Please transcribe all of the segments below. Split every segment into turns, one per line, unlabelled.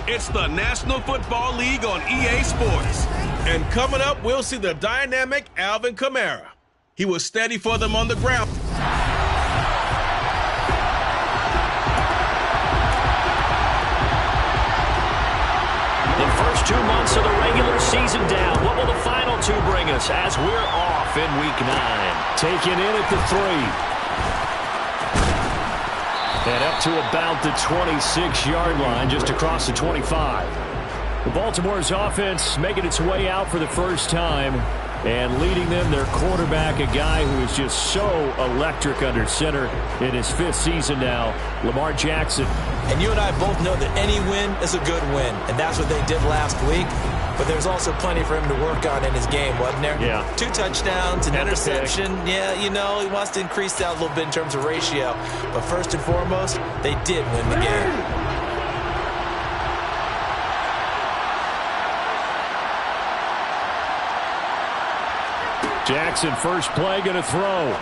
It's the National Football League on EA Sports. And coming up, we'll see the dynamic Alvin Kamara. He was steady for them on the ground.
The first 2 months of the regular season down. What will the final 2 bring us as we're off in Week 9? Taken in at the 3. And up to about the 26-yard line, just across the 25. The Baltimore's offense making its way out for the first time. And leading them, their quarterback, a guy who is just so electric under center in his 5th season now, Lamar Jackson.
And you and I both know that any win is a good win. And that's what they did last week. But there's also plenty for him to work on in his game, wasn't there?
Yeah.
2 touchdowns, an interception. Yeah, you know, he wants to increase that a little bit in terms of ratio. But first and foremost, they did win the game.
Jackson, first play, going to throw.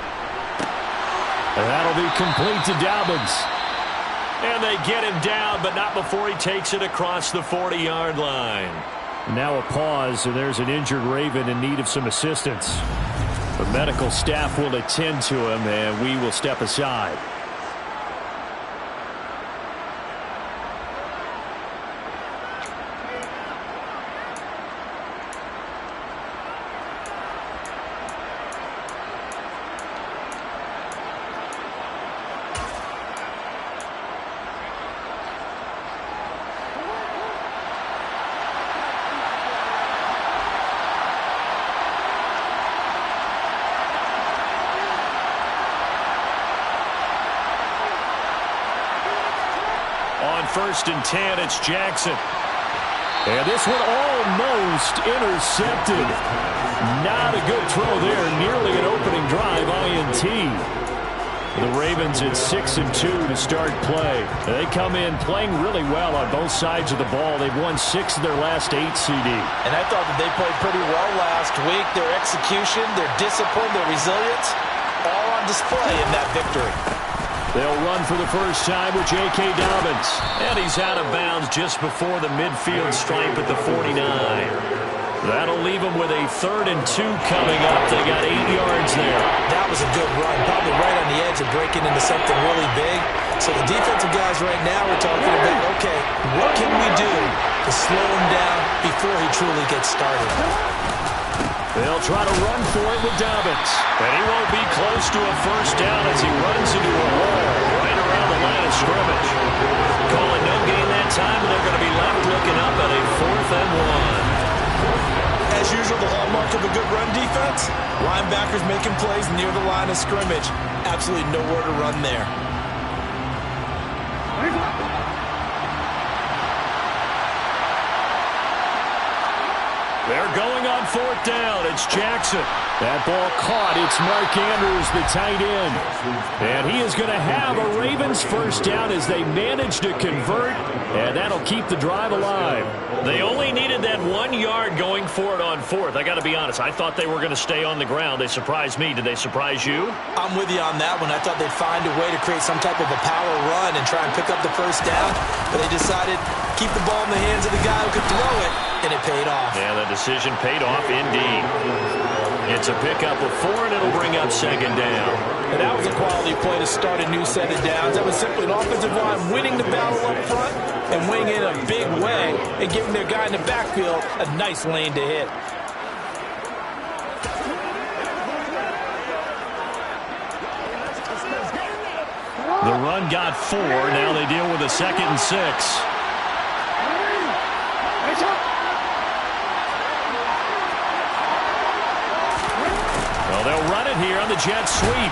And that'll be complete to Dobbins. And they get him down, but not before he takes it across the 40-yard line. Now a pause, and there's an injured Raven in need of some assistance. The medical staff will attend to him, and we will step aside. On 1st and 10, it's Jackson. And this one almost intercepted. Not a good throw there. Nearly an opening drive, INT. The Ravens at 6-2 to start play. They come in playing really well on both sides of the ball. They've won 6 of their last 8, CD.
And I thought that they played pretty well last week. Their execution, their discipline, their resilience, all on display in that victory.
They'll run for the first time with J.K. Dobbins. And he's out of bounds just before the midfield stripe at the 49. That'll leave them with a 3rd and 2 coming up. They got 8 yards there.
That was a good run, probably right on the edge of breaking into something really big. So the defensive guys right now are talking about, okay, what can we do to slow him down before he truly gets started?
They'll try to run for it with Dobbins. And he won't be close to a first down as he runs into a wall right around the line of scrimmage. Calling no gain that time, and they're going to be left looking up at a 4th and 1.
As usual, the hallmark of a good run defense, linebackers making plays near the line of scrimmage. Absolutely nowhere to run there.
They're going on 4th down. It's Jackson. That ball caught. It's Mark Andrews, the tight end. And he is going to have a Ravens first down as they manage to convert. And that'll keep the drive alive. They only needed that 1 yard going for it on 4th. I got to be honest. I thought they were going to stay on the ground. They surprised me. Did they surprise you?
I'm with you on that one. I thought they'd find a way to create some type of a power run and try and pick up the first down. But they decided to keep the ball in the hands of the guy who could throw it. And it paid off.
Yeah, the decision paid off indeed. It's a pickup of 4, and it'll bring up 2nd down.
And that was a quality play to start a new set of downs. That was simply an offensive line winning the battle up front and winning in a big way and giving their guy in the backfield a nice lane to hit.
The run got 4. Now they deal with a 2nd and 6. They'll run it here on the jet sweep.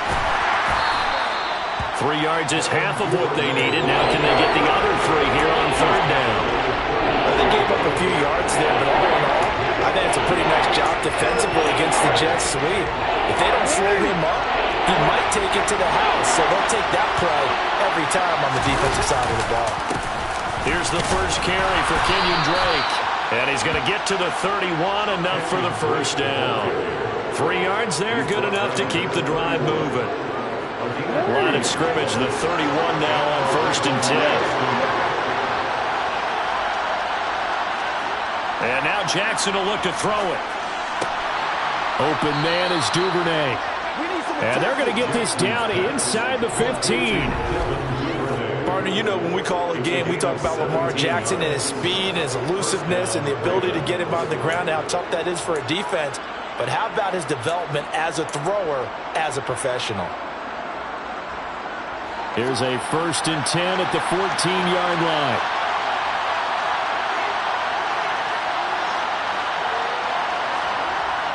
3 yards is half of what they needed. Now can they get the other 3 here on 3rd down?
Well, they gave up a few yards there, but all in all, I think it's a pretty nice job defensively against the jet sweep. If they don't slow him up, he might take it to the house. So they'll take that play every time on the defensive side of the ball.
Here's the first carry for Kenyon Drake. And he's going to get to the 31, enough for the first down. 3 yards there, good enough to keep the drive moving. Line of scrimmage, the 31 now on 1st and 10. And now Jackson will look to throw it. Open man is Duvernay. And they're going to get this down inside the 15.
Partner, you know when we call a game, we talk about Lamar Jackson and his speed and his elusiveness and the ability to get him on the ground and how tough that is for a defense. But how about his development as a thrower, as a professional?
Here's a 1st and 10 at the 14-yard line.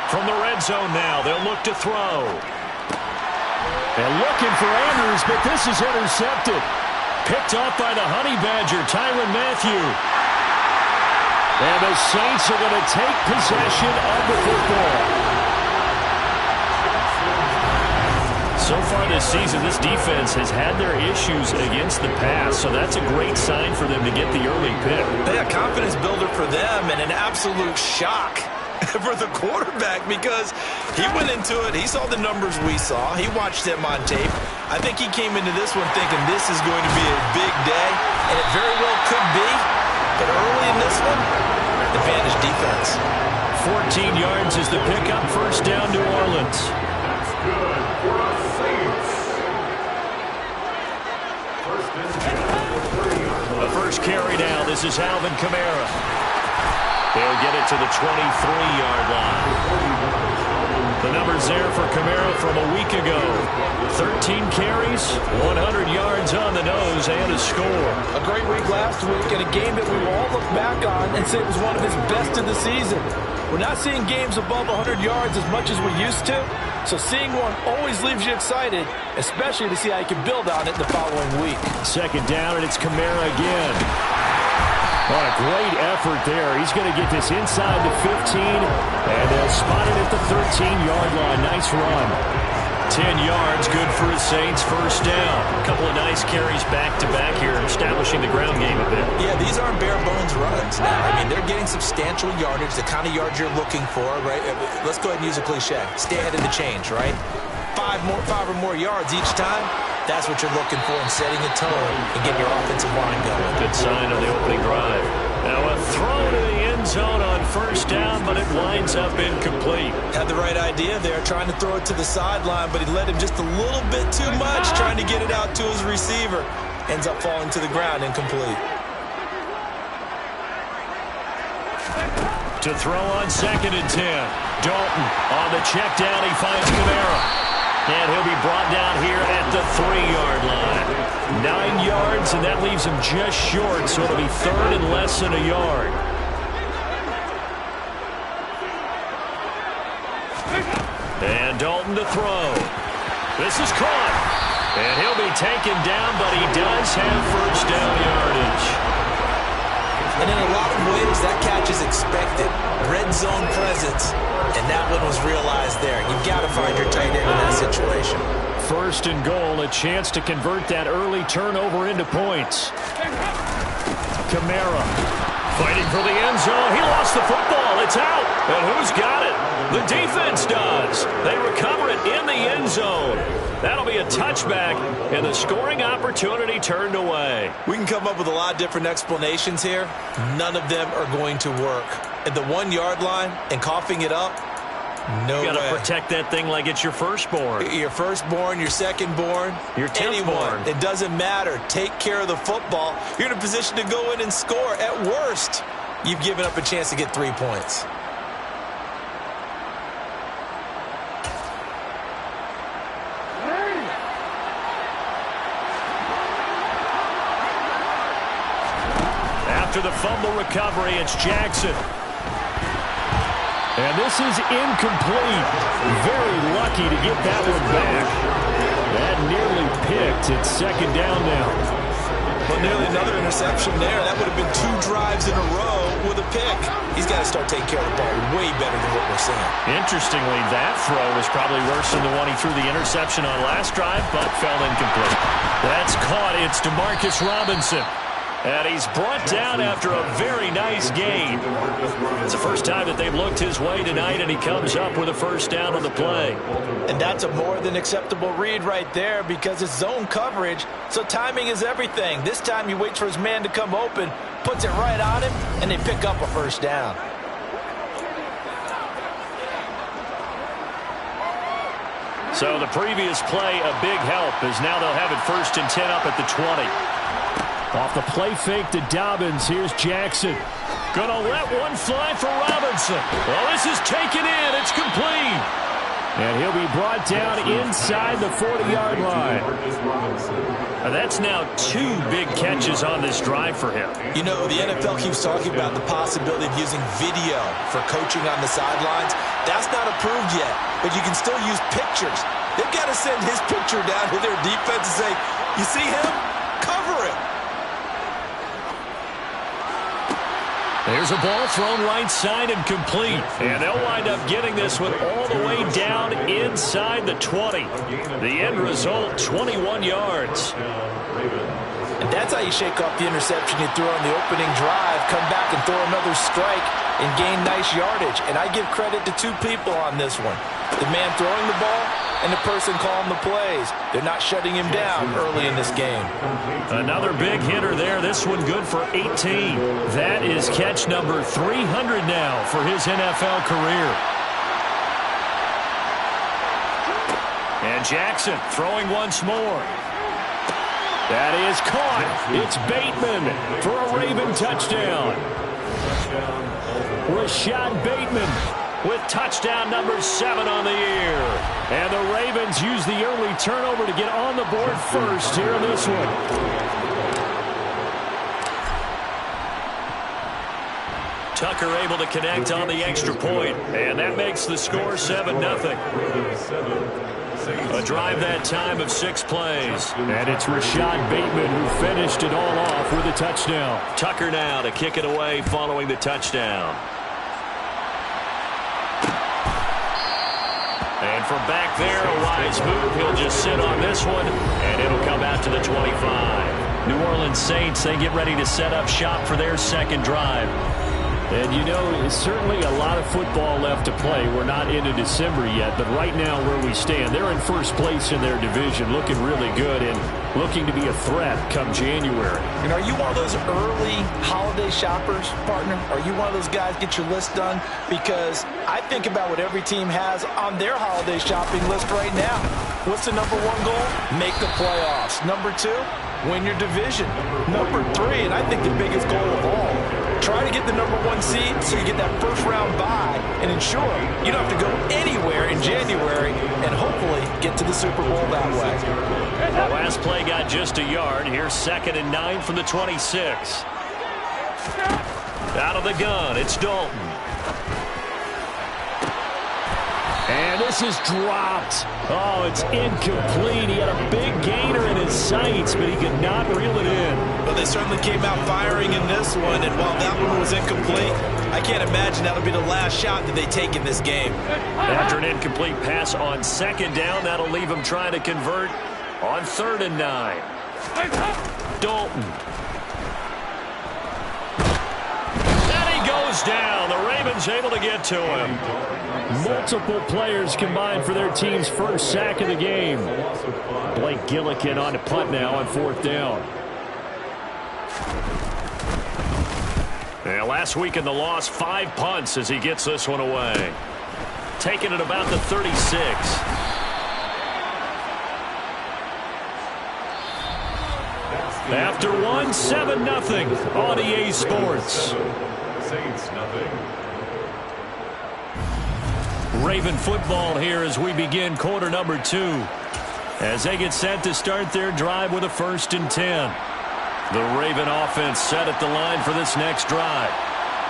From the red zone now, they'll look to throw. And looking for Andrews, but this is intercepted. Picked off by the Honey Badger, Tyrann Mathieu. And the Saints are going to take possession of the football. So far this season, this defense has had their issues against the pass, so that's a great sign for them to get the early pick.
Yeah, confidence builder for them and an absolute shock for the quarterback because he went into it. He saw the numbers we saw. He watched them on tape. I think he came into this one thinking this is going to be a big day, and it very well could be. But early in this one, advantage defense.
14 yards is the pickup. 1st down, New Orleans. The first carry now. This is Alvin Kamara. They'll get it to the 23-yard line. The numbers there for Kamara from a week ago. 13 carries, 100 yards on the nose, and a score.
A great week last week and a game that we will all look back on and say it was one of his best of the season. We're not seeing games above 100 yards as much as we used to, so seeing one always leaves you excited, especially to see how you can build on it the following week.
2nd down, and it's Kamara again. What a great effort there. He's going to get this inside the 15, and they'll spot it at the 13-yard line. Nice run. 10 yards, good for the Saints. 1st down. A couple of nice carries back-to-back here, establishing the ground game a bit.
Yeah, these aren't bare-bones runs now. I mean, they're getting substantial yardage, the kind of yards you're looking for, right? Let's go ahead and use a cliche. Stay ahead of the change, right? 5 or more yards each time. That's what you're looking for in setting a tone and getting your offensive line going.
Good sign on the opening drive. Now a throw to the end zone on 1st down, but it winds up incomplete.
Had the right idea there, trying to throw it to the sideline, but he let him just a little bit too much, trying to get it out to his receiver. Ends up falling to the ground, incomplete.
To throw on 2nd and 10. Dalton on the check down. He finds Kamara. And he'll be brought down here at the 3-yard line. 9 yards, and that leaves him just short, so it'll be 3rd and less than a yard. And Dalton to throw. This is caught. And he'll be taken down, but he does have 1st down yardage.
And in a lot of ways, that catch is expected. Red zone presence, and that one was realized there. You've got to find your tight end in that situation.
1st and goal, a chance to convert that early turnover into points. Kamara fighting for the end zone. He lost the football. It's out. And who's got it? The defense does. They recover it in the end zone. That'll be a touchback, and the scoring opportunity turned away.
We can come up with a lot of different explanations here. None of them are going to work. At the 1-yard line and coughing it up, no way.
You got to protect that thing like it's your firstborn.
Your firstborn, your secondborn,
your
anyone. It doesn't matter. Take care of the football. You're in a position to go in and score. At worst, you've given up a chance to get 3 points.
After the fumble recovery, it's Jackson. And this is incomplete. Very lucky to get that one back. That nearly picked. It's 2nd down now.
But nearly another interception there. That would have been 2 drives in a row with a pick. He's got to start taking care of the ball way better than what we're seeing.
Interestingly, that throw was probably worse than the one he threw the interception on last drive, but fell incomplete. That's caught. It's DeMarcus Robinson. And he's brought down after a very nice gain. It's the first time that they've looked his way tonight, and he comes up with a 1st down on the play.
And that's a more than acceptable read right there because it's zone coverage, so timing is everything. This time he waits for his man to come open, puts it right on him, and they pick up a 1st down.
So the previous play, a big help, as now they'll have it 1st and 10 up at the 20. Off the play fake to Dobbins, here's Jackson. Gonna let one fly for Robinson. Well, this is taken in. It's complete. And he'll be brought down inside the 40-yard line. That's now 2 big catches on this drive for him.
You know, the NFL keeps talking about the possibility of using video for coaching on the sidelines. That's not approved yet, but you can still use pictures. They've got to send his picture down to their defense and say, you see him? Cover him.
There's a ball thrown right side and complete. And they'll wind up getting this one all the way down inside the 20. The end result, 21 yards.
And that's how you shake off the interception you threw on the opening drive, come back and throw another strike and gain nice yardage. And I give credit to 2 people on this one. The man throwing the ball and the person calling the plays. They're not shutting him down early in this game.
Another big hitter there. This one good for 18. That is catch number 300 now for his NFL career. And Jackson throwing once more. That is caught. It's Bateman for a Raven touchdown. Rashad Bateman with touchdown number 7 on the year. And the Ravens use the early turnover to get on the board first here in this one. Tucker able to connect on the extra point, and that makes the score 7-0. A drive that time of 6 plays. And it's Rashad Bateman who finished it all off with a touchdown. Tucker now to kick it away following the touchdown. And from back there, a wise move. He'll just sit on this one, and it'll come out to the 25. New Orleans Saints, they get ready to set up shop for their second drive. And, you know, there's certainly a lot of football left to play. We're not into December yet, but right now where we stand, they're in first place in their division, looking really good and looking to be a threat come January.
And are you one of those early holiday shoppers, partner? Are you one of those guys get your list done? Because I think about what every team has on their holiday shopping list right now. What's the number 1 goal? Make the playoffs. Number 2, win your division. Number 3, and I think the biggest goal of all, try to get the number 1 seed so you get that first round bye and ensure you don't have to go anywhere in January and hopefully get to the Super Bowl that way.
The last play got just a yard. Here's 2nd and 9 from the 26. Out of the gun, it's Dalton. And this is dropped. Oh, it's incomplete. He had a big gainer in his sights, but he could not reel it in.
Well, they certainly came out firing in this one, and while that one was incomplete, I can't imagine that'll be the last shot that they take in this game.
After an incomplete pass on 2nd down, that'll leave him trying to convert on 3rd and 9. Dalton. And he goes down. The Ravens able to get to him. Multiple players combined for their team's first sack of the game. Blake Gillikin on the punt now on 4th down. And last week in the loss, 5 punts as he gets this one away. Taking it about the 36. After one, 7-0 on EA Sports.
Saints nothing.
Raven football here as we begin quarter number 2. As they get set to start their drive with a 1st and 10. The Raven offense set at the line for this next drive.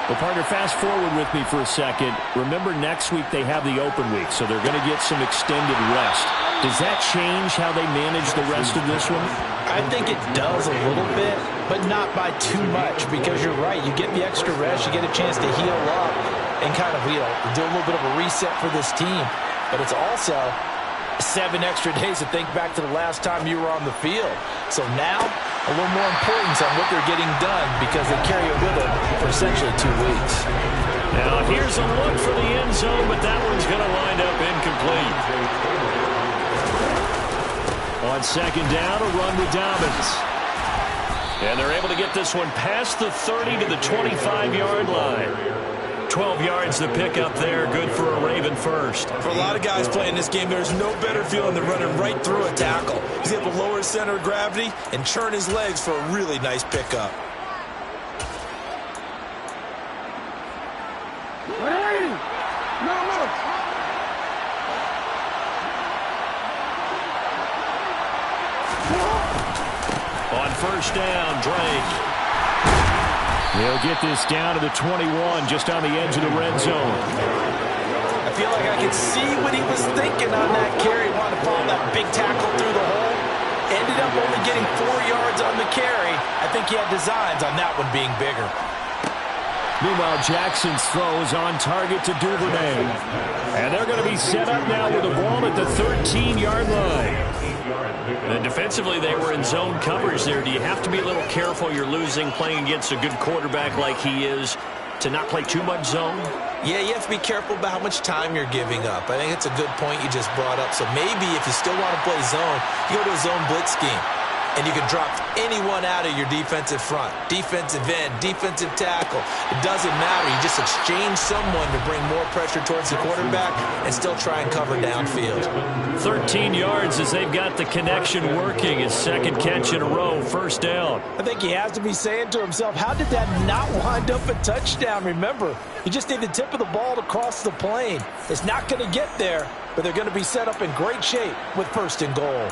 Well, partner, fast forward with me for a second. Remember, next week they have the open week, so they're going to get some extended rest. Does that change how they manage the rest of this one?
I think it does a little bit, but not by too much, because you're right. You get the extra rest. You get a chance to heal up and kind of, you know, do a little bit of a reset for this team. But it's also 7 extra days to think back to the last time you were on the field. So now, a little more importance on what they're getting done because they carry it with them for essentially 2 weeks.
Now here's a look for the end zone, but that one's going to wind up incomplete. On 2nd down, a run with Dobbins. And they're able to get this one past the 30 to the 25-yard line. 12 yards to pick up there. Good for a Raven first.
For a lot of guys playing this game, there's no better feeling than running right through a tackle. He's able to lower his center of gravity and churn his legs for a really nice pickup.
On first down, Drake.
He'll get this down to the 21, just on the edge of the red zone.
I feel like I could see what he was thinking on that carry. Wanted to follow that big tackle through the hole. Ended up only getting 4 yards on the carry. I think he had designs on that one being bigger.
Meanwhile, Jackson's throw is on target to Duvernay. And they're going to be set up now with the ball at the 13-yard line.
And defensively, they were in zone coverage there. Do you have to be a little careful? You're losing playing against a good quarterback like he is to not play too much zone?
Yeah, you have to be careful about how much time you're giving up. I think it's a good point you just brought up. So maybe if you still want to play zone, you go to a zone blitz scheme. And you can drop anyone out of your defensive front, defensive end, defensive tackle. It doesn't matter. You just exchange someone to bring more pressure towards the quarterback and still try and cover downfield.
13 yards as they've got the connection working. His second catch in a row, first down.
I think he has to be saying to himself, how did that not wind up a touchdown? Remember, you just need the tip of the ball to cross the plane. It's not going to get there, but they're going to be set up in great shape with first and goal.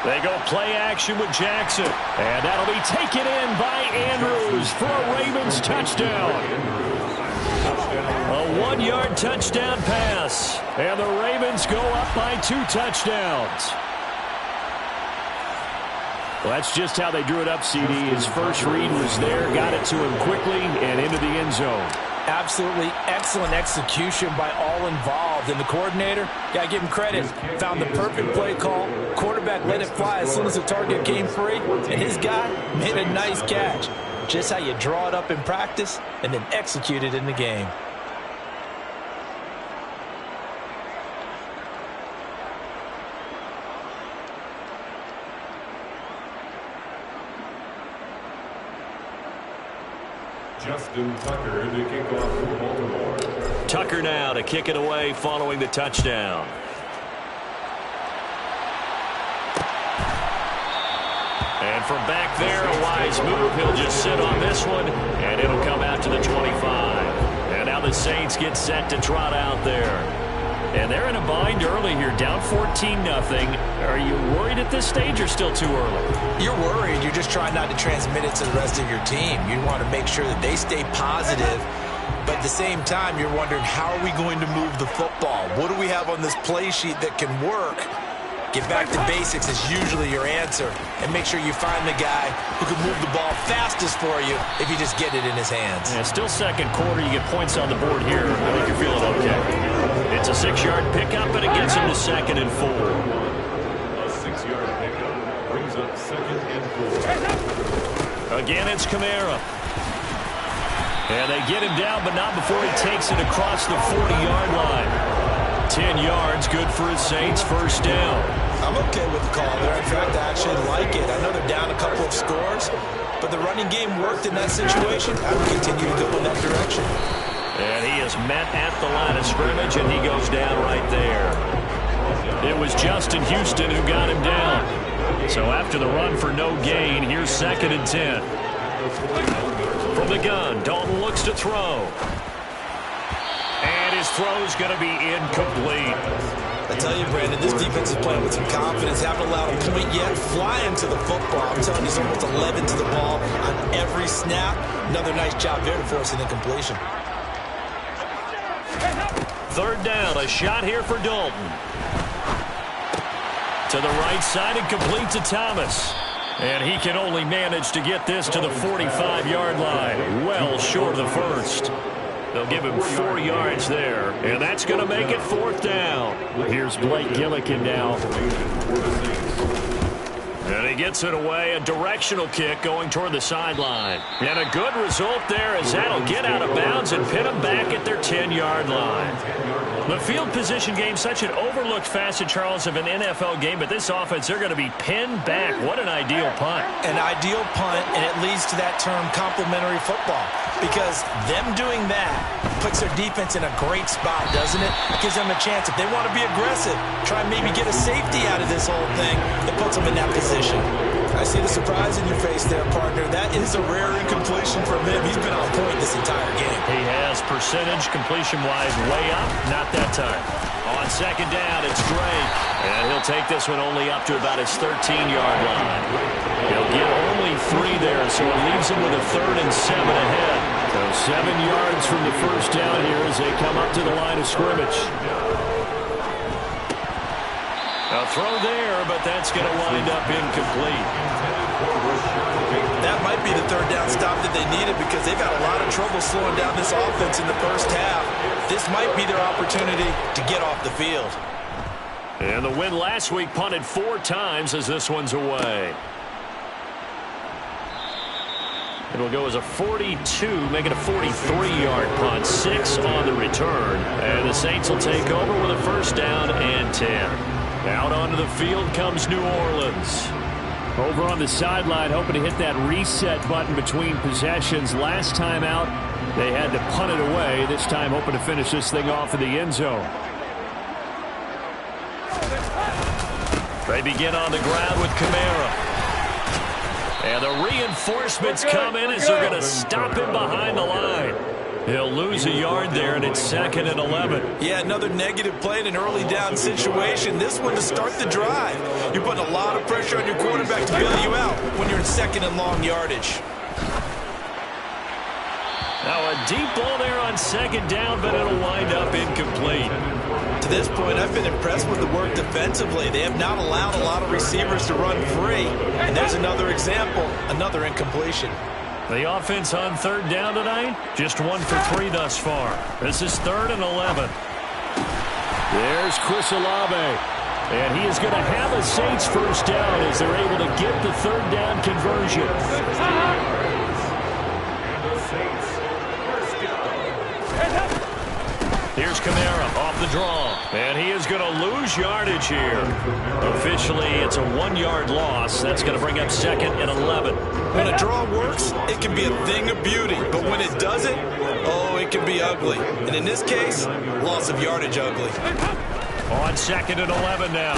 They go play action with Jackson. And that'll be taken in by Andrews for a Ravens touchdown. A 1-yard touchdown pass. And the Ravens go up by 2 touchdowns.
Well, that's just how they drew it up, CD. His first read was there, got it to him quickly, and into the end zone.
Absolutely excellent execution by all involved. And the coordinator, got to give him credit, found the perfect play call. Quarterback let it fly as soon as the target came free. And his guy made a nice catch. Just how you draw it up in practice and then execute it in the game.
Justin Tucker to kick off for Baltimore.
Tucker now to kick it away following the touchdown. And from back there, a wise move. He'll just sit on this one, and it'll come out to the 25. And now the Saints get set to trot out there. And they're in a bind early here, down 14-0. Are you worried at this stage or still too early?
You're worried. You're just trying not to transmit it to the rest of your team. You want to make sure that they stay positive. But at the same time, you're wondering, how are we going to move the football? What do we have on this play sheet that can work? Get back to basics is usually your answer. And make sure you find the guy who can move the ball fastest for you if you just get it in his hands.
Yeah, still second quarter. You get points on the board here. I think you're feeling okay. It's a 6-yard pickup, and it gets him to 2nd and 4.
A 6-yard pickup brings up 2nd and 4.
Again, it's Kamara. And they get him down, but not before he takes it across the 40-yard line. 10 yards, good for his Saints, first down.
I'm okay with the call there. In fact, I actually like it. I know they're down a couple of scores, but the running game worked in that situation. I would continue to go in that direction.
And he is met at the line of scrimmage, and he goes down right there. It was Justin Houston who got him down. So after the run for no gain, here's 2nd and 10. From the gun, Dalton looks to throw. And his throw's going to be incomplete.
I tell you, Brandon, this defense is playing with some confidence. Haven't allowed a point yet. Flying to the football. I'm telling you, it's almost 11 to the ball on every snap. Another nice job there to force an incompletion.
3rd down, a shot here for Dalton. To the right side and complete to Thomas. And he can only manage to get this to the 45-yard line. Well short of the first. They'll give him 4 yards there. And that's going to make it 4th down.
Here's Blake Gillikin now.
And he gets it away, a directional kick going toward the sideline. And a good result there as that'll get out of bounds and pin them back at their 10-yard line. The field position game, such an overlooked facet, Charles, of an NFL game, but this offense, they're going to be pinned back. What an ideal punt.
An ideal punt, and it leads to that term complementary football, because them doing that puts their defense in a great spot, doesn't it? Gives them a chance. If they want to be aggressive, try and maybe get a safety out of this whole thing, that puts them in that position. I see the surprise in your face there, partner. That is a rare incompletion from him. He's been on point this entire game.
He has percentage completion-wise way up. Not that time. On second down, it's Drake. And he'll take this one only up to about his 13-yard line. He'll get only 3 there, so it leaves him with a 3rd and 7 ahead. So 7 yards from the first down here as they come up to the line of scrimmage. A throw there, but that's going to wind up incomplete.
That might be the 3rd down stop that they needed, because they've had a lot of trouble slowing down this offense in the first half. This might be their opportunity to get off the field.
And the win last week punted 4 times as this one's away. It'll go as a 42, make it a 43-yard punt, 6 on the return. And the Saints will take over with a first down and 10. Out onto the field comes New Orleans.
Over on the sideline, hoping to hit that reset button between possessions. Last time out, they had to punt it away. This time, hoping to finish this thing off in the end zone.
They begin on the ground with Kamara. And the reinforcements come in as they're going to stop him behind the line. He'll lose a yard there, and it's 2nd and 11.
Yeah, another negative play in an early down situation. This one to start the drive. You're putting a lot of pressure on your quarterback to bail you out when you're in 2nd and long yardage.
Now a deep ball there on 2nd down, but it'll wind up incomplete.
To this point, I've been impressed with the work defensively. They have not allowed a lot of receivers to run free. And there's another example, another incompletion.
The offense on 3rd down tonight, just 1 for 3 thus far. This is 3rd and 11.
There's Chris Olave. And he is going to have a Saints first down as they're able to get the 3rd down conversion.
Here's Kamara off the draw. And he is going to lose yardage here. Officially, it's a 1-yard loss. That's going to bring up 2nd and 11.
When a draw works, it can be a thing of beauty. But when it doesn't, oh, it can be ugly. And in this case, loss of yardage ugly.
On 2nd and 11 now.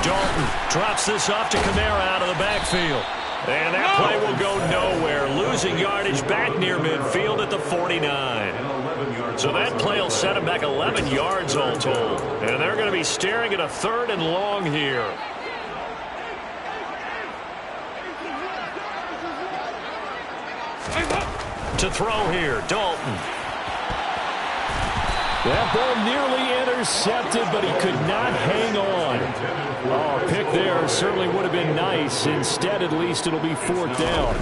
Dalton drops this off to Kamara out of the backfield. And that play will go nowhere. Losing yardage back near midfield at the 49. So that play will set him back 11 yards all told. And they're going to be staring at a 3rd and long here. To throw here, Dalton.
That ball nearly intercepted, but he could not hang on. Oh, a pick there certainly would have been nice. Instead, at least, it'll be 4th down.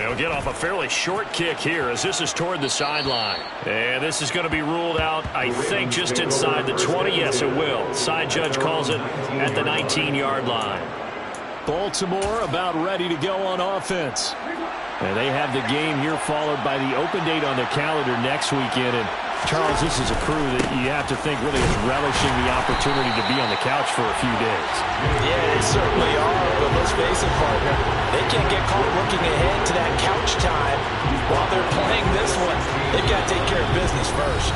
He'll get off a fairly short kick here as this is toward the sideline. And this is going to be ruled out, I think, just inside the 20. Yes, it will. Side judge calls it at the 19-yard line.
Baltimore about ready to go on offense. And they have the game here followed by the open date on their calendar next weekend. And Charles, this is a crew that you have to think really is relishing the opportunity to be on the couch for a few days.
Yeah, they certainly are, but let's face it, partner. They can't get caught looking ahead to that couch time while they're playing this one. They've got to take care of business first.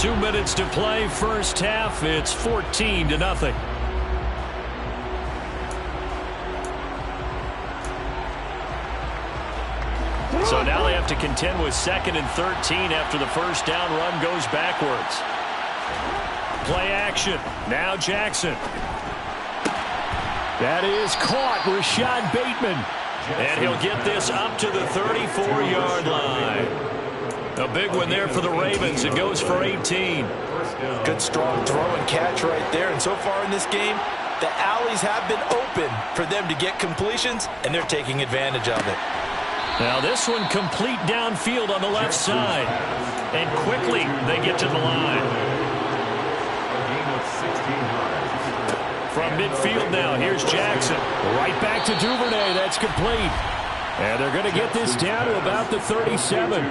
2 minutes to play first half. It's 14-0. So now they have to contend with 2nd and 13 after the first down run goes backwards. Play action. Now Jackson.
That is caught. Rashad Bateman.
And he'll get this up to the 34-yard line. A big one there for the Ravens. It goes for 18.
Good strong throw and catch right there. And so far in this game, the alleys have been open for them to get completions, and they're taking advantage of it.
Now this one complete downfield on the left side. And quickly they get to the line.
A gain of 16 yards.
From
midfield now. Here's Jackson. Right back to Duvernay. That's complete. And they're going to get this down to about the 37.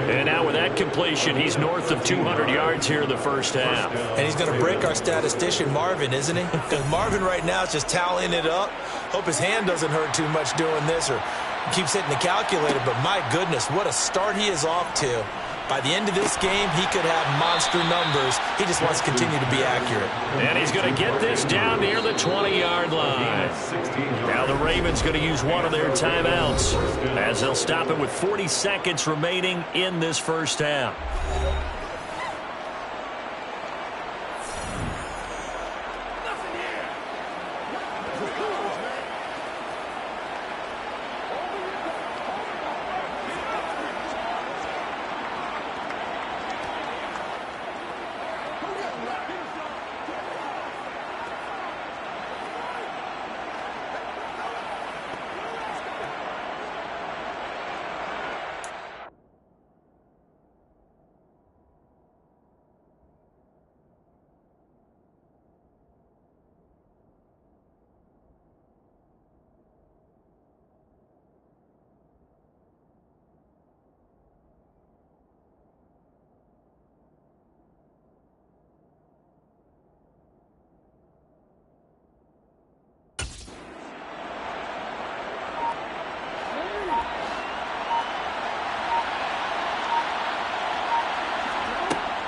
And now with that completion, he's north of 200 yards here in the first half.
And he's going to break our statistician, Marvin, isn't he? Because Marvin right now is just tallying it up. Hope his hand doesn't hurt too much doing this or keeps hitting the calculator. But my goodness, what a start he is off to. By the end of this game, he could have monster numbers. He just wants to continue to be accurate.
And he's going to get this down near the 20-yard line. Now the Ravens going to use one of their timeouts as they'll stop it with 40 seconds remaining in this first half.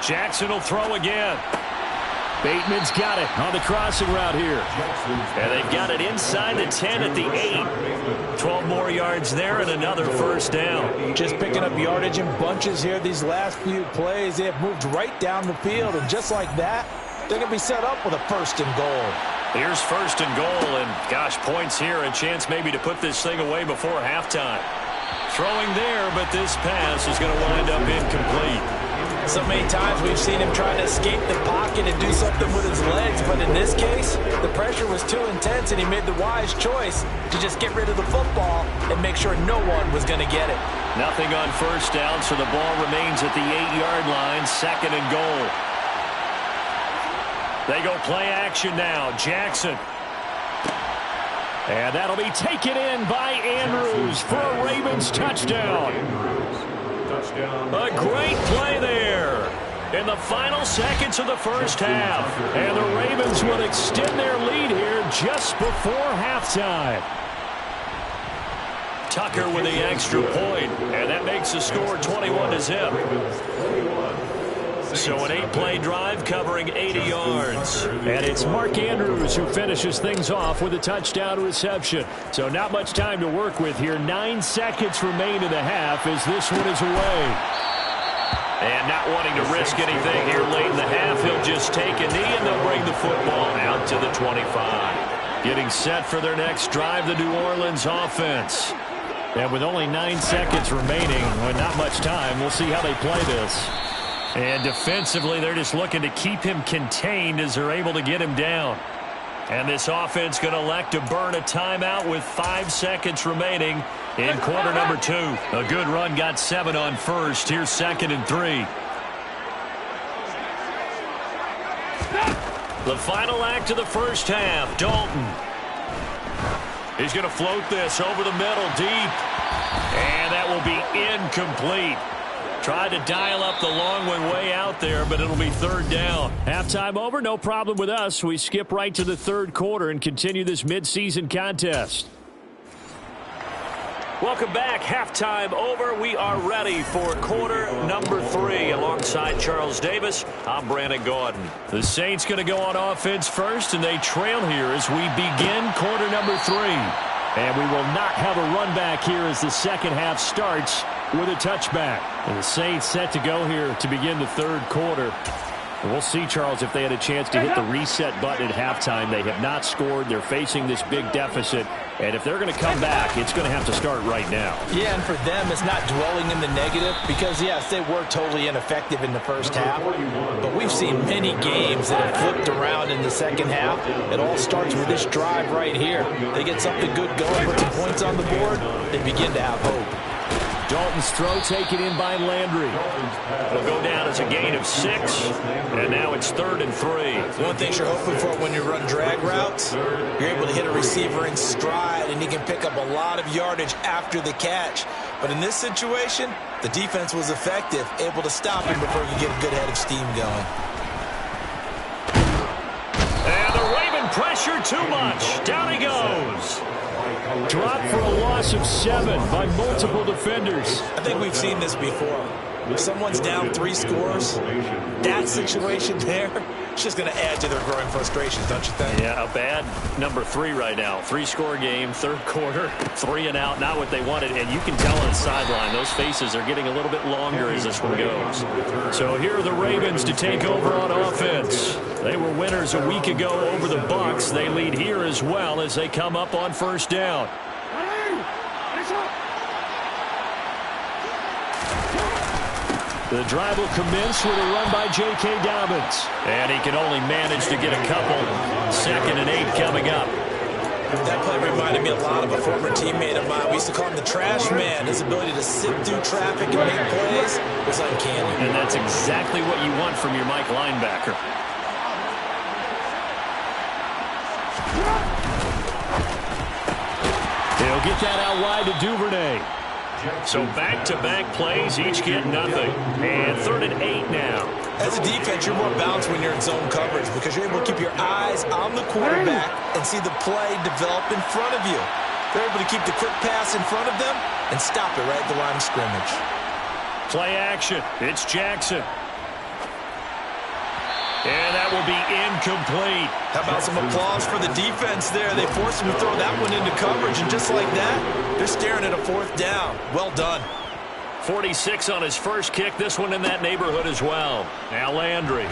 Jackson will throw again. Bateman's got it on the crossing route here. And they've got it inside the 10 at the 8. 12 more yards there and another first down.
Just picking up yardage in bunches here these last few plays. They have moved right down the field, and just like that, they're going to be set up with a first and goal.
Here's first and goal, and gosh, points here. A chance maybe to put this thing away before halftime. Throwing there, but this pass is going to wind up incomplete.
So many times we've seen him trying to escape the pocket and do something with his legs, but in this case, the pressure was too intense and he made the wise choice to just get rid of the football and make sure no one was going to get it.
Nothing on first down, so the ball remains at the 8-yard line, second and goal. They go play action now. Jackson. And that'll be taken in by Andrews for a Ravens touchdown. A great play there in the final seconds of the first half. And the Ravens will extend their lead here just before halftime. Tucker with the extra point, and that makes the score 21-0. So an 8-play drive covering 80 yards. And it's Mark Andrews who finishes things off with a touchdown reception. So not much time to work with here. 9 seconds remain in the half as this one is away. And not wanting to risk anything here late in the half, he'll just take a knee and they'll bring the football out to the 25. Getting set for their next drive, the New Orleans offense. And with only 9 seconds remaining, with not much time, we'll see how they play this. And defensively, they're just looking to keep him contained as they're able to get him down. And this offense going to elect to burn a timeout with 5 seconds remaining in quarter number 2. A good run, got 7 on first. Here's 2nd and 3. The final act of the first half, Dalton. He's going to float this over the middle deep. And that will be incomplete. Tried to dial up the long one way out there, but it'll be third down. Halftime over, no problem with us. We skip right to the third quarter and continue this midseason contest. Welcome back. Halftime over. We are ready for quarter number 3. Alongside Charles Davis, I'm Brandon Gaudin. The Saints going to go on offense first, and they trail here as we begin quarter number 3. And we will not have a run back here as the second half starts with a touchback. And the Saints set to go here to begin the third quarter. And we'll see, Charles, if they had a chance to hit the reset button at halftime. They have not scored. They're facing this big deficit. And if they're going to come back, it's going to have to start right now.
Yeah, and for them, it's not dwelling in the negative because, yes, they were totally ineffective in the first half. But we've seen many games that have flipped around in the second half. It all starts with this drive right here. They get something good going, put some points on the board, they begin to have hope.
Dalton's throw taken in by Landry. It'll go down as a gain of 6. And now it's
it's 3rd and 3.
One thing you're hoping for when you run drag routes, you're able to hit a receiver in stride, and he can pick up a lot of yardage after the catch. But in this situation, the defense was effective, able to stop him before he could get a good head of steam going.
And the Raven pressure too much. Down he goes. Dropped for a loss of 7 by multiple defenders.
I think we've seen this before. If someone's down 3 scores, that situation there, it's just going to add to their growing frustrations, don't you think?
Yeah, a bad number 3 right now. 3-score game, 3rd quarter, 3 and out, not what they wanted. And you can tell on the sideline, those faces are getting a little bit longer as this one goes. So here are the Ravens to take over on offense. They were winners a week ago over the Bucs. They lead here as well as they come up on 1st down. The drive will commence with a run by J.K. Dobbins. And he can only manage to get a couple. 2nd and 8 coming up.
That play reminded me a lot of a former teammate of mine. We used to call him the trash man. His ability to sit through traffic and make plays was uncanny.
And that's exactly what you want from your Mike linebacker. He'll get that out wide to Duvernay. So back-to-back plays, each get nothing. And 3rd and 8 now.
As a defense, you're more balanced when you're in zone coverage because you're able to keep your eyes on the quarterback and see the play develop in front of you. They're able to keep the quick pass in front of them and stop it right at the line of scrimmage.
Play action. It's Jackson. And that will be incomplete.
How about some applause for the defense there? They forced him to throw that one into coverage, and just like that, they're staring at a 4th down. Well done.
46 on his first kick. This one in that neighborhood as well. Now Landry.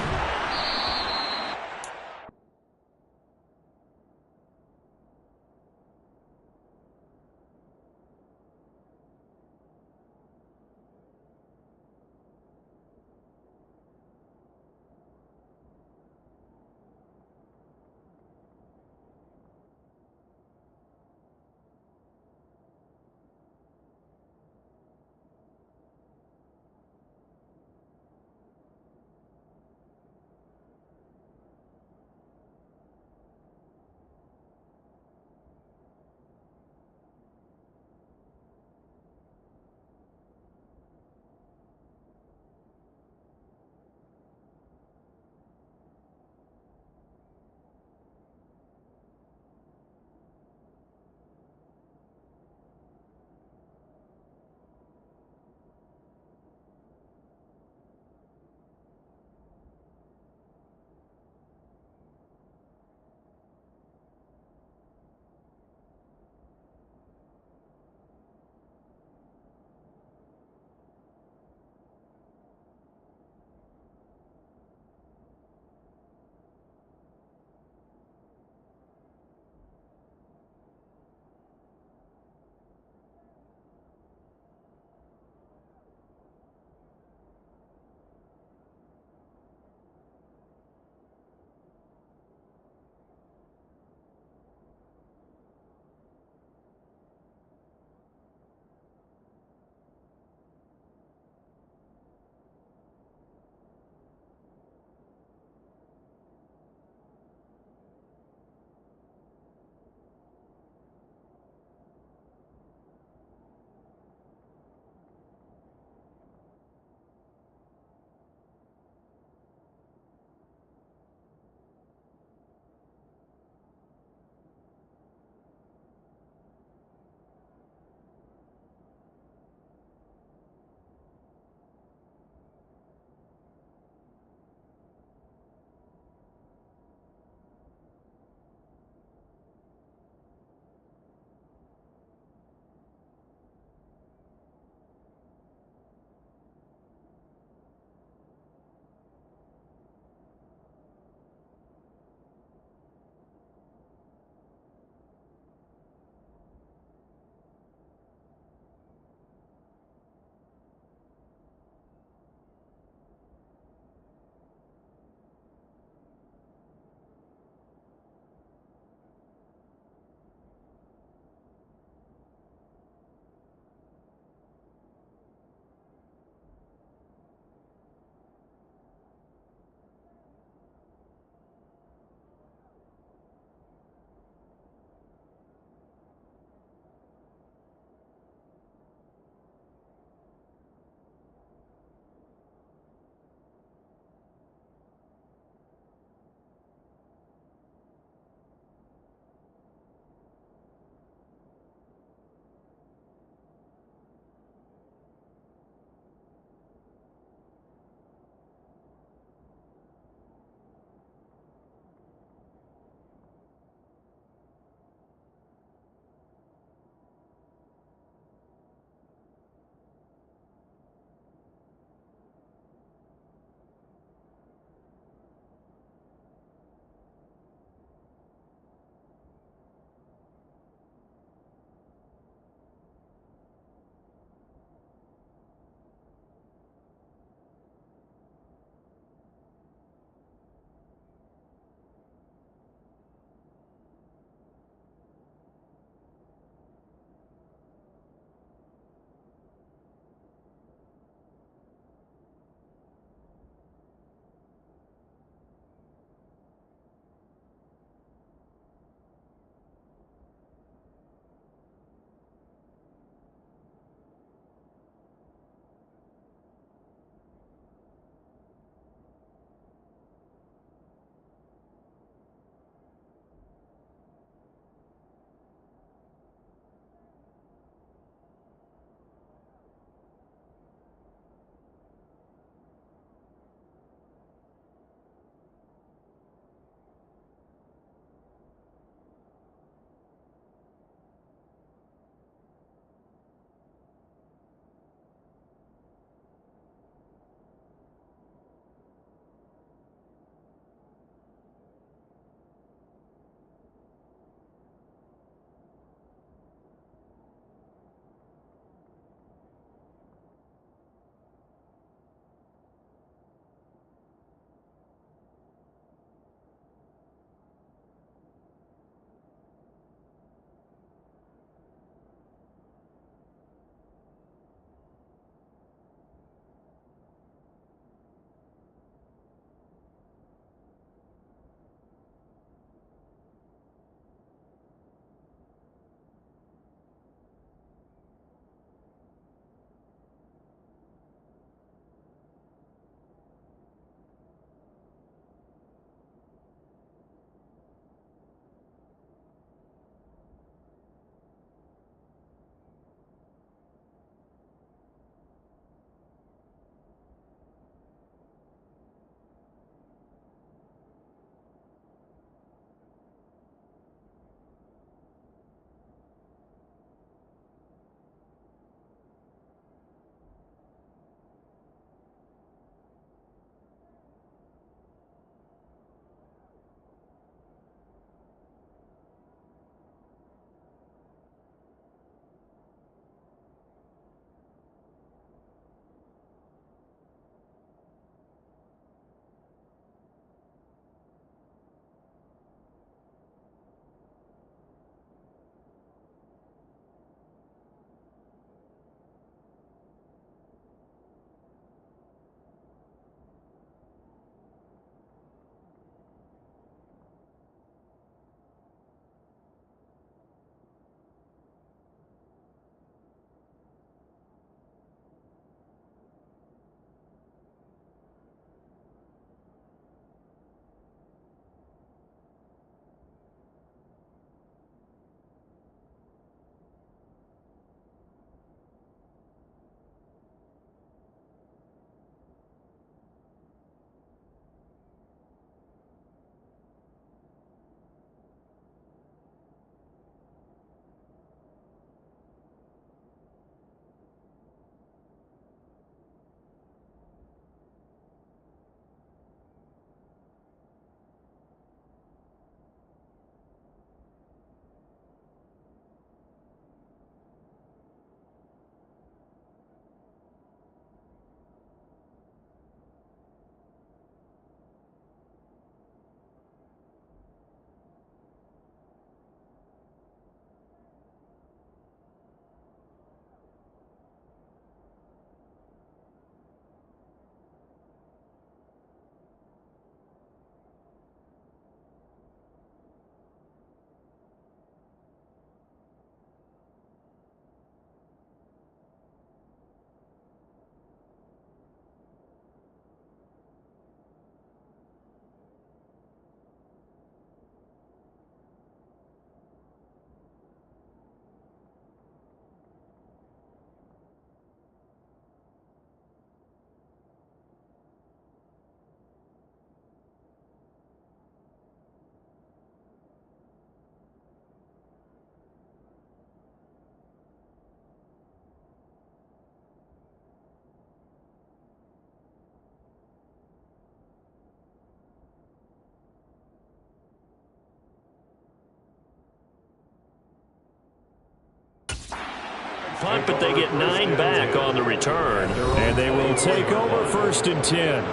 punt, but they get 9 back on the return. And they will take over 1st and 10.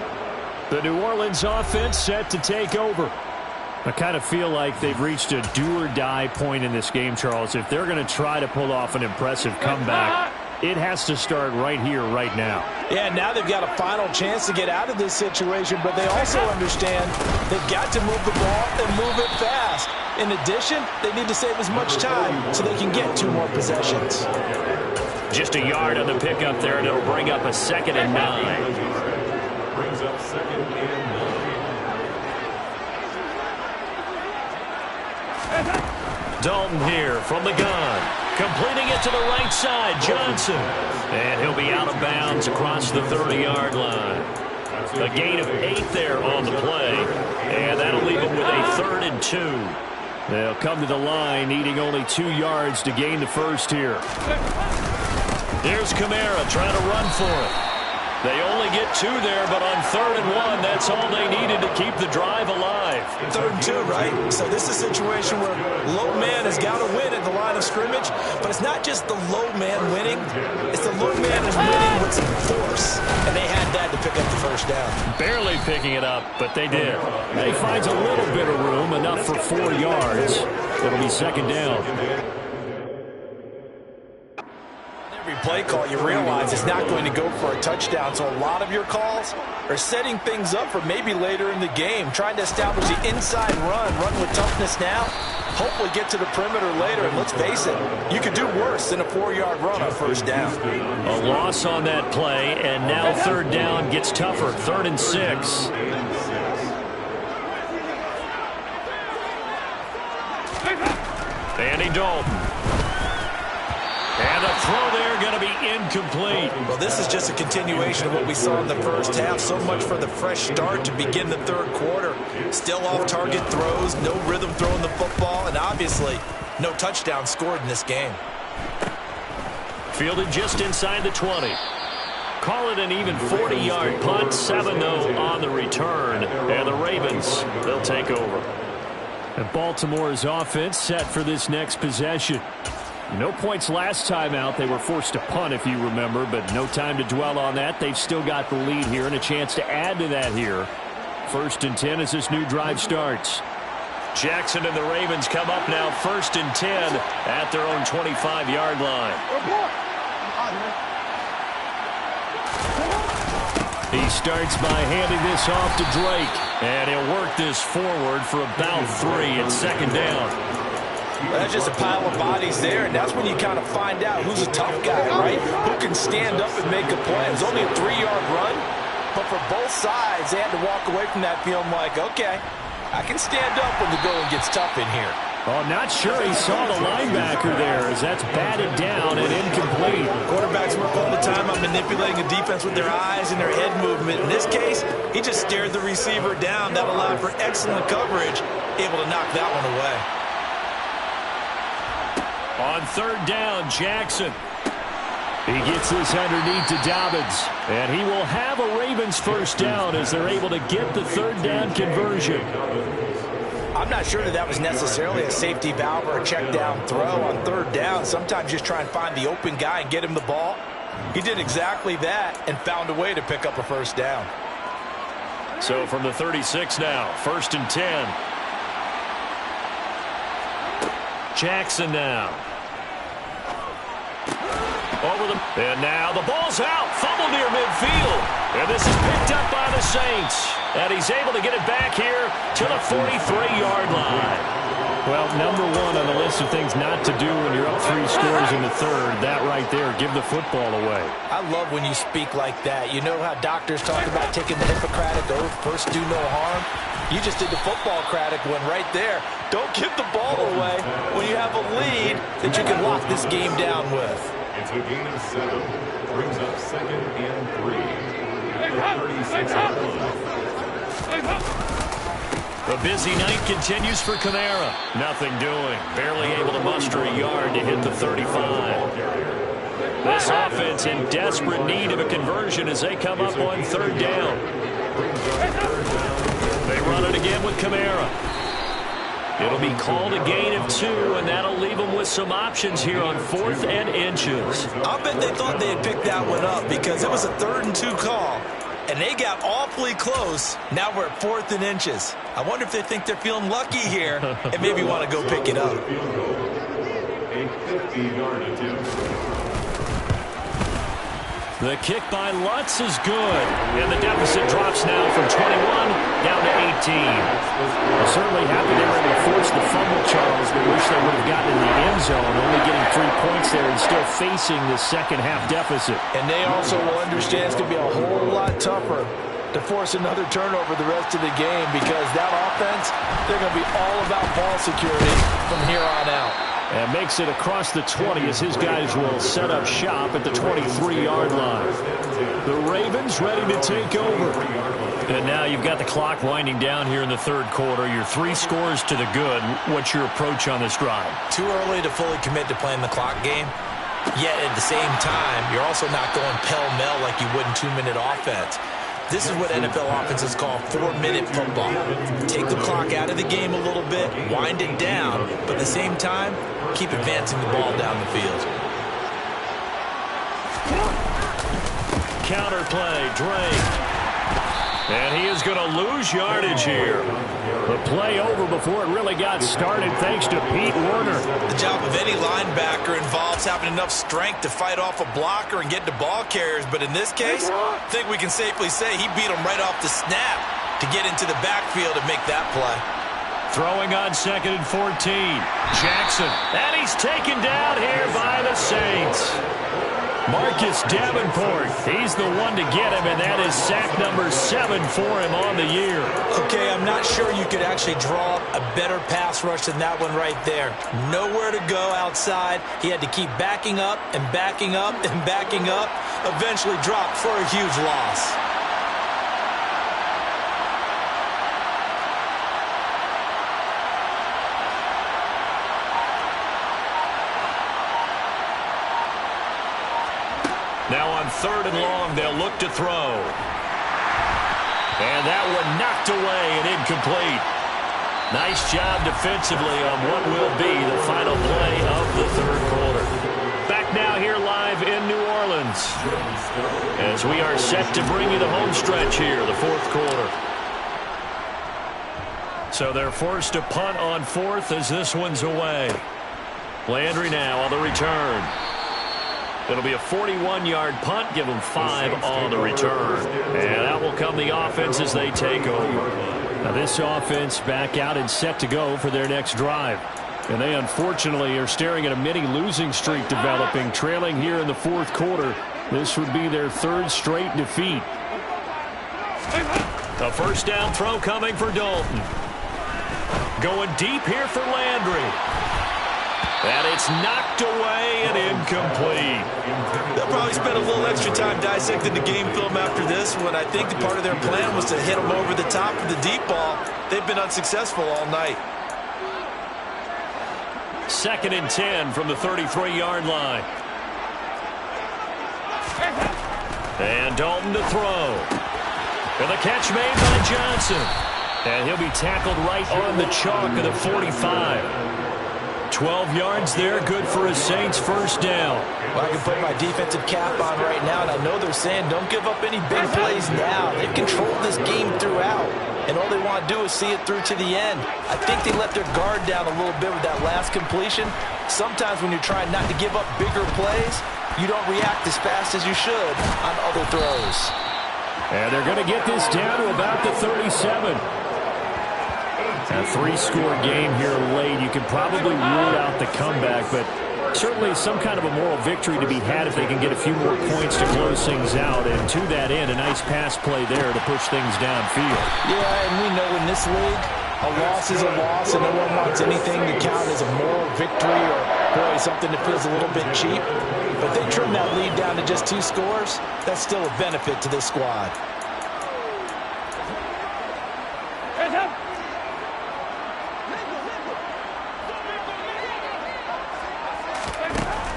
The New Orleans offense set to take over. I kind of feel like they've reached a do-or-die point in this game, Charles. If they're going to try to pull off an impressive comeback, it has to start right here, right now.
Yeah, now they've got a final chance to get out of this situation, but they also understand they've got to move the ball and move it fast. In addition, they need to save as much time so they can get 2 more possessions.
Just a yard on the pickup there, and it'll bring up a 2nd and 9.
Brings up 2nd and 9.
Dalton here from the gun. Completing it to the right side, Johnson. And he'll be out of bounds across the 30-yard line. A gain of 8 there on the play. And that'll leave him with a 3rd and 2. They'll come to the line needing only 2 yards to gain the first here. Here's Kamara trying to run for it. They only get 2 there, but on 3rd and 1, that's all they needed to keep the drive alive.
3rd and 2, right? So this is a situation where low man has got to win at the line of scrimmage, but it's not just the low man winning. It's the low man is winning with some force, and they had that to pick up the first down.
Barely picking it up, but they did. He finds a little bit of room, enough for 4 yards. It'll be 2nd down.
Every play call, you realize it's not going to go for a touchdown, so a lot of your calls are setting things up for maybe later in the game, trying to establish the inside run with toughness now, hopefully get to the perimeter later, and let's face it, you could do worse than a 4-yard run on 1st down.
A loss on that play, and now 3rd down gets tougher, 3rd and 6. Andy Dalton. And the throw there going to be incomplete.
Well, this is just a continuation of what we saw in the first half. So much for the fresh start to begin the 3rd quarter. Still off-target throws, no rhythm throwing the football, and obviously no touchdown scored in this game.
Fielded just inside the 20. Call it an even 40-yard punt, 7 though on the return. And the Ravens, they'll take over. And Baltimore's offense set for this next possession. No points last time out. They were forced to punt, if you remember, but no time to dwell on that. They've still got the lead here and a chance to add to that here. 1st and 10 as this new drive starts. Jackson and the Ravens come up now 1st and 10 at their own 25-yard line. He starts by handing this off to Drake, and he'll work this forward for about 3 at 2nd down.
That's just a pile of bodies there, and that's when you kind of find out who's a tough guy, right? Who can stand up and make a play. It was only a 3-yard run, but for both sides, they had to walk away from that feeling like, okay, I can stand up when the going gets tough in here.
Oh, not sure he saw the linebacker there as that's batted down and incomplete.
Quarterbacks work all the time on manipulating a defense with their eyes and their head movement. In this case, he just stared the receiver down. That allowed for excellent coverage, able to knock that one away.
On 3rd down, Jackson. He gets this underneath to Dobbins. And he will have a Ravens 1st down as they're able to get the 3rd down conversion.
I'm not sure that was necessarily a safety valve or a check down throw on 3rd down. Sometimes just try and find the open guy and get him the ball. He did exactly that and found a way to pick up a 1st down.
So from the 36 now, 1st and 10. Jackson now. Over the... And now the ball's out. Fumble near midfield. And this is picked up by the Saints. And he's able to get it back here to the 43-yard line. Well, number 1 on the list of things not to do when you're up 3 scores in the 3rd. That right there, give the football away.
I love when you speak like that. You know how doctors talk about taking the Hippocratic oath, first do no harm? You just did the football-cratic one right there. Don't give the ball away when you have a lead that you can lock this game down with.
It's a gain of 7. Brings up 2nd and 3. At the 36-yard line.
The busy night continues for Kamara. Nothing doing. Barely able to muster a yard to hit the 35. This offense in desperate need of a conversion as they come up on 3rd down. They run it again with Kamara. It'll be called a gain of 2, and that'll leave them with some options here on 4th and inches.
I'll bet they thought they had picked that one up because it was a 3rd and 2 call, and they got awfully close. Now we're at 4th and inches. I wonder if they think they're feeling lucky here and maybe want to go pick it up.
A 50-yard attempt.
The kick by Lutz is good, and the deficit drops now from 21 down to 18. Well, certainly happy they were able to force the fumble, Charles, but wish they would have gotten in the end zone, only getting 3 points there and still facing the second-half deficit.
And they also will understand it's going to be a whole lot tougher to force another turnover the rest of the game because that offense, they're going to be all about ball security from here on out.
And makes it across the 20 as his guys will set up shop at the 23-yard line. The Ravens ready to take over. And now you've got the clock winding down here in the 3rd quarter. Your 3 scores to the good. What's your approach on this drive?
Too early to fully commit to playing the clock game. Yet at the same time, you're also not going pell-mell like you would in 2-minute offense. This is what NFL offenses call 4-minute football. Take the clock out of the game a little bit, wind it down, but at the same time, keep advancing the ball down the field.
Counter play, Drake. And he is going to lose yardage here. The play over before it really got started thanks to Pete Werner.
The job of any linebacker involves having enough strength to fight off a blocker and get to ball carriers. But in this case, I think we can safely say he beat him right off the snap to get into the backfield and make that play.
Throwing on 2nd and 14. Jackson. And he's taken down here by the Saints. Marcus Davenport, he's the one to get him, and that is sack number 7 for him on the year.
Okay, I'm not sure you could actually draw a better pass rush than that one right there. Nowhere to go outside. He had to keep backing up and backing up and backing up. Eventually dropped for a huge loss.
Now on 3rd and long, they'll look to throw. And that one knocked away and incomplete. Nice job defensively on what will be the final play of the 3rd quarter. Back now here live in New Orleans as we are set to bring you the home stretch here, the 4th quarter. So they're forced to punt on 4th as this one's away. Landry now on the return. It'll be a 41-yard punt, give them 5 on the return. And that will come the offense as they take over. Now this offense back out and set to go for their next drive. And they unfortunately are staring at a mini losing streak developing, trailing here in the 4th quarter. This would be their 3rd straight defeat. A first down throw coming for Dalton. Going deep here for Landry. And it's knocked away and incomplete.
They'll probably spend a little extra time dissecting the game film after this one. I think the part of their plan was to hit them over the top of the deep ball. They've been unsuccessful all night.
2nd and 10 from the 33-yard line. And Dalton to throw. And the catch made by Johnson. And he'll be tackled right on the chalk of the 45. 12 yards there, good for a Saints first down.
Well, I can put my defensive cap on right now, and I know they're saying don't give up any big plays now. They've controlled this game throughout, and all they want to do is see it through to the end. I think they let their guard down a little bit with that last completion. Sometimes when you're trying not to give up bigger plays, you don't react as fast as you should on other throws.
And they're going to get this down to about the 37. A 3-score game here late. You can probably rule out the comeback, but certainly some kind of a moral victory to be had if they can get a few more points to close things out. And to that end, a nice pass play there to push things downfield.
Yeah, and we know in this league, a loss is a loss, and no one wants anything to count as a moral victory or really something that feels a little bit cheap. But they trim that lead down to just 2 scores. That's still a benefit to this squad.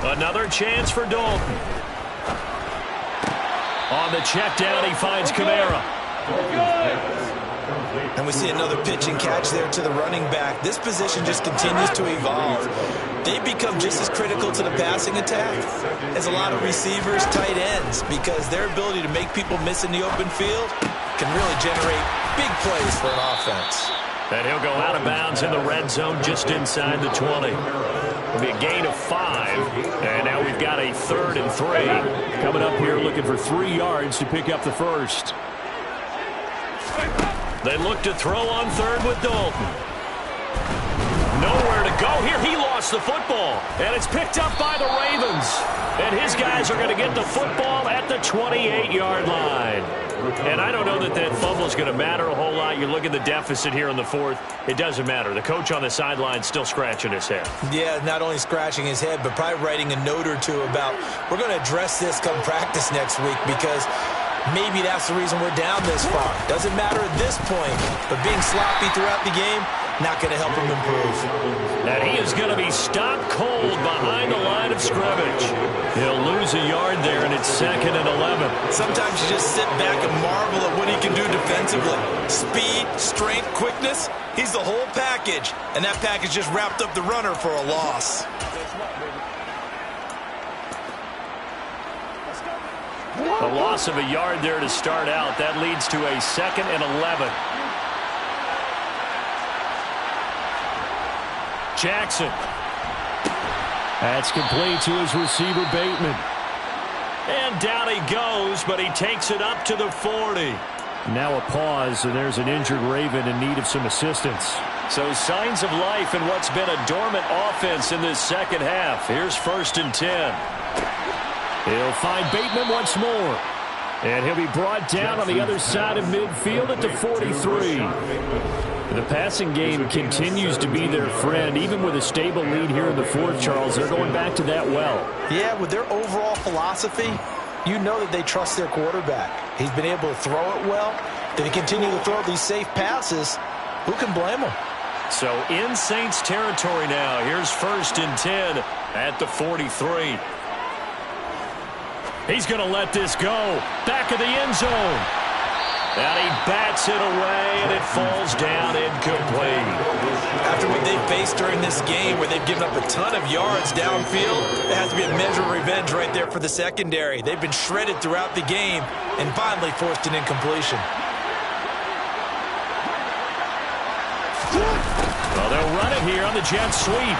Another chance for Dalton. On the check down, he finds Kamara.
And we see another pitch and catch there to the running back. This position just continues to evolve. They become just as critical to the passing attack as a lot of receivers, tight ends, because their ability to make people miss in the open field can really generate big plays for an offense.
And he'll go out of bounds in the red zone just inside the 20. It'll be a gain of 5. And now we've got a 3rd and 3. Coming up here looking for 3 yards to pick up the first. They look to throw on 3rd with Dalton. Nowhere to go here. He lost the football. And it's picked up by the Ravens. And his guys are going to get the football at the 28-yard line. And I don't know that that fumble is going to matter a whole lot. You look at the deficit here in the 4th. It doesn't matter. The coach on the sideline still scratching his head.
Yeah, not only scratching his head, but probably writing a note or two about, we're going to address this come practice next week, because maybe that's the reason we're down this far. Doesn't matter at this point, but being sloppy throughout the game, not going to help him improve.
And he is going to be stopped cold behind the line of scrimmage. He'll lose a yard there, and it's 2nd and 11.
Sometimes you just sit back and marvel at what he can do defensively. Speed, strength, quickness, he's the whole package. And that package just wrapped up the runner for a loss.
The loss of a yard there to start out. That leads to a 2nd and 11. Jackson. That's complete to his receiver, Bateman. And down he goes, but he takes it up to the 40. Now a pause, and there's an injured Raven in need of some assistance. So signs of life in what's been a dormant offense in this second half. Here's 1st and 10. He'll find Bateman once more. And he'll be brought down on the other side of midfield at the 43. The passing game continues to be their friend. Even with a stable lead here in the 4th, Charles, they're going back to that well.
Yeah, with their overall philosophy, you know that they trust their quarterback. He's been able to throw it well. If they continue to throw these safe passes, who can blame them?
So in Saints territory now. Here's 1st and 10 at the 43. He's going to let this go. Back of the end zone. And he bats it away, and it falls down incomplete.
After what they've faced during this game, where they've given up a ton of yards downfield, there has to be a measure of revenge right there for the secondary. They've been shredded throughout the game and finally forced an incompletion.
Well, they'll run it here on the jet sweep.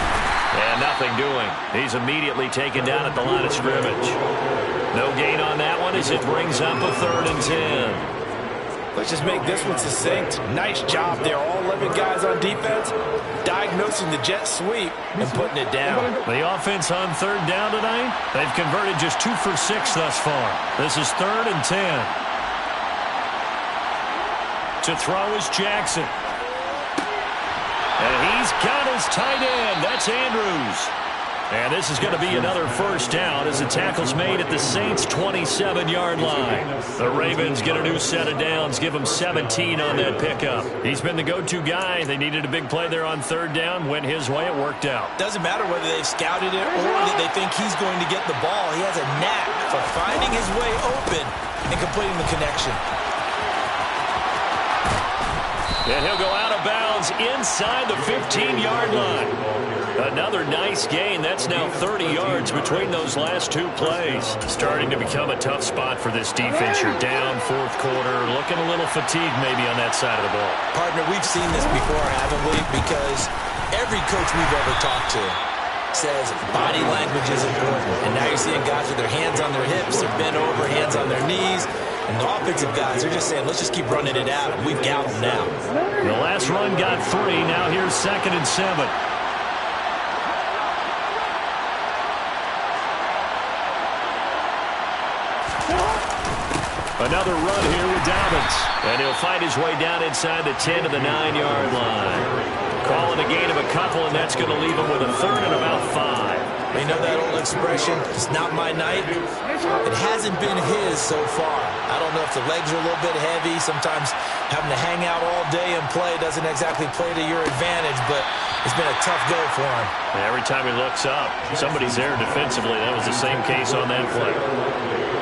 And nothing doing. He's immediately taken down at the line of scrimmage. No gain on that one as it brings up a 3rd and 10.
Let's just make this one succinct. Nice job there. All 11 guys on defense diagnosing the jet sweep and putting it down.
The offense on 3rd down tonight, they've converted just 2 for 6 thus far. This is 3rd and 10. To throw is Jackson. And he's got his tight end. That's Andrews. And this is going to be another 1st down as the tackle's made at the Saints' 27-yard line. The Ravens get a new set of downs, give him 17 on that pickup. He's been the go-to guy. They needed a big play there on 3rd down. Went his way. It worked out.
Doesn't matter whether they've scouted it or that they think he's going to get the ball. He has a knack for finding his way open and completing the connection.
And he'll go out of bounds inside the 15-yard line. Another nice gain. That's now 30 yards between those last 2 plays. Starting to become a tough spot for this defense. You're down 4th quarter, looking a little fatigued maybe on that side of the ball.
Partner, we've seen this before, haven't we? Because every coach we've ever talked to says body language is important. And now you're seeing guys with their hands on their hips, they're bent over, hands on their knees. And the offensive guys are just saying, let's just keep running it at them. We've got them now.
The last run got 3. Now here's 2nd and 7. Another run here with Dobbins. And he'll find his way down inside the 10 to the 9-yard line. Calling a gain of a couple, and that's going to leave him with a 3rd and about 5.
You know that old expression, it's not my night? It hasn't been his so far. I don't know if the legs are a little bit heavy. Sometimes having to hang out all day and play doesn't exactly play to your advantage, but it's been a tough go for him.
Every time he looks up, somebody's there defensively. That was the same case on that play.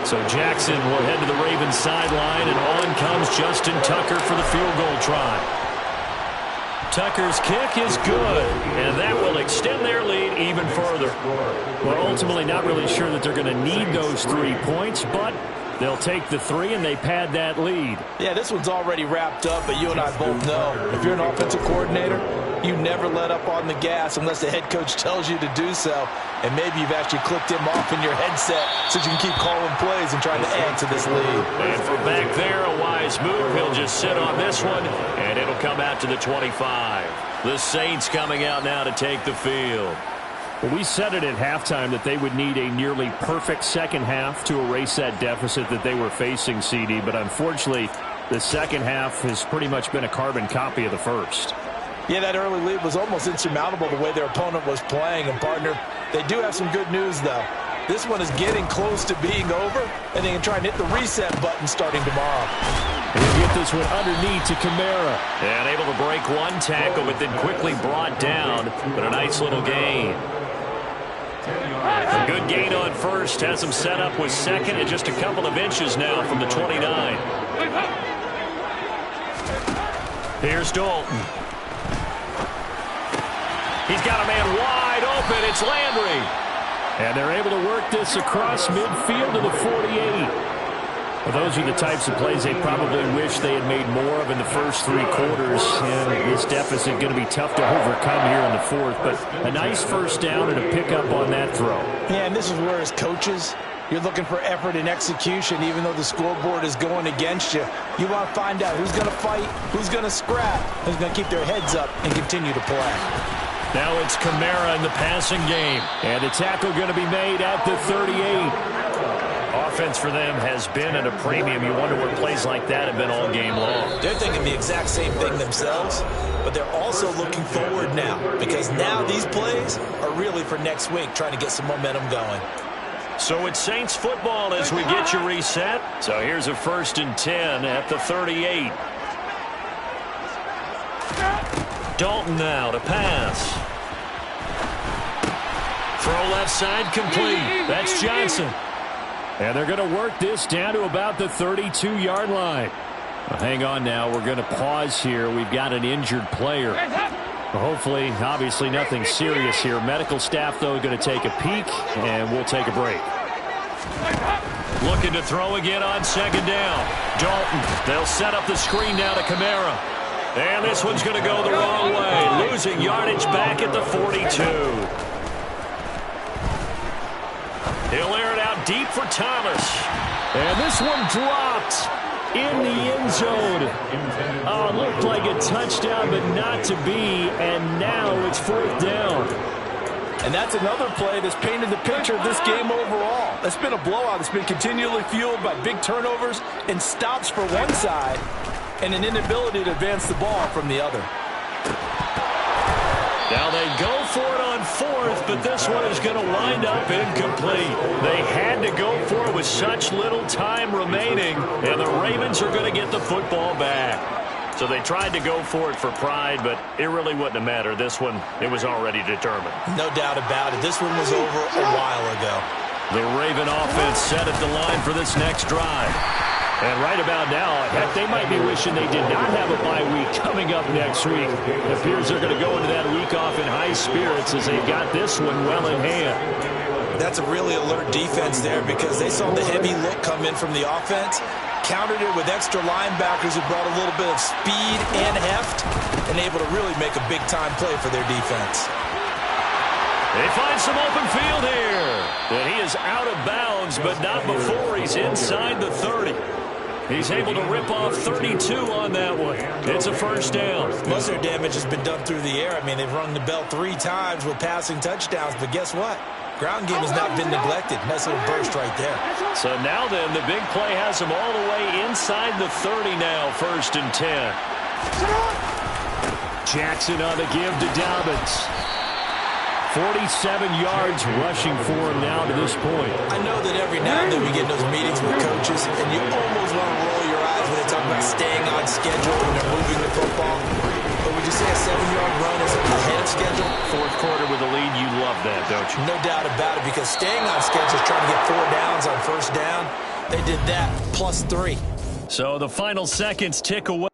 So Jackson will head to the Ravens sideline, and on comes Justin Tucker for the field goal try. Tucker's kick is good, and that will extend their lead even further. We're ultimately not really sure that they're going to need those 3 points, but they'll take the 3 and they pad that lead.
Yeah, this one's already wrapped up, but you and I both know if you're an offensive coordinator, you never let up on the gas unless the head coach tells you to do so. And maybe you've actually clicked him off in your headset so you can keep calling plays and trying to add to this lead.
And from back there, a wise move. He'll just sit on this one, and it'll come out to the 25. The Saints coming out now to take the field.
Well, we said it at halftime that they would need a nearly perfect second half to erase that deficit that they were facing, CD. But unfortunately, the second half has pretty much been a carbon copy of the first.
Yeah, that early lead was almost insurmountable the way their opponent was playing. And, partner, they do have some good news, though. This one is getting close to being over, and they can try and hit the reset button starting tomorrow.
And they get this one underneath to Kamara.
And able to break one tackle, but then quickly brought down. But a nice little gain. A good gain on first. Has him set up with second and just a couple of inches now from the 29. Here's Dalton. He's got a man wide open. It's Landry.
And they're able to work this across midfield to the 48. Well, those are the types of plays they probably wish they had made more of in the first 3 quarters. And this deficit going to be tough to overcome here in the fourth. But a nice first down and a pickup on that throw.
Yeah, and this is where as coaches, you're looking for effort and execution. Even though the scoreboard is going against you, you want to find out who's going to fight, who's going to scrap, who's going to keep their heads up and continue to play.
Now it's Kamara in the passing game.
And the tackle going to be made at the 38.
Offense for them has been at a premium. You wonder what plays like that have been all game long.
They're thinking the exact same thing themselves, but they're also looking forward now because now these plays are really for next week, trying to get some momentum going.
So it's Saints football as we get you reset. So here's a 1st and 10 at the 38. Dalton now to pass. Throw left side complete. That's Johnson.
And they're going to work this down to about the 32-yard line. Well, hang on now. We're going to pause here. We've got an injured player. Well, hopefully, obviously, nothing serious here. Medical staff, though, going to take a peek, and we'll take a break.
Looking to throw again on 2nd down. Dalton, they'll set up the screen now to Kamara. And this one's going to go the wrong way. Losing yardage back at the 42. He'll air it out deep for Thomas.
And this one dropped in the end zone. Oh, it looked like a touchdown, but not to be. And now it's 4th down.
And that's another play that's painted the picture of this game overall. It's been a blowout. It's been continually fueled by big turnovers and stops for one side and an inability to advance the ball from the other.
Now they go for it on 4th, but this one is going to wind up incomplete. They had to go for it with such little time remaining, and the Ravens are going to get the football back. So they tried to go for it for pride, but it really wouldn't have mattered. This one, it was already determined.
No doubt about it. This one was over a while ago.
The Raven offense set at the line for this next drive.
And right about now, heck, they might be wishing they did not have a bye week coming up next week. It appears they're going to go into that week off in high spirits as they've got this one well in hand.
That's a really alert defense there because they saw the heavy look come in from the offense, countered it with extra linebackers who brought a little bit of speed and heft, and able to really make a big-time play for their defense.
They find some open field here. And he is out of bounds, but not before he's inside the 30. He's able to rip off 32 on that one. It's a 1st down.
Most of their damage has been done through the air. I mean, they've rung the bell 3 times with passing touchdowns, but guess what? Ground game has not been neglected. Nice little burst right there.
So now then, the big play has him all the way inside the 30 now, 1st and 10.
Jackson on the give to Dobbins. 47 yards rushing for him now to this point.
I know that every now and then we get in those meetings with coaches, and you almost want to roll your eyes when they talk about staying on schedule when they're moving the football. But would you say a 7-yard run is ahead of schedule?
4th quarter with a lead, you love that, don't you?
No doubt about it, because staying on schedule is trying to get 4 downs on 1st down. They did that +3.
So the final seconds tick away.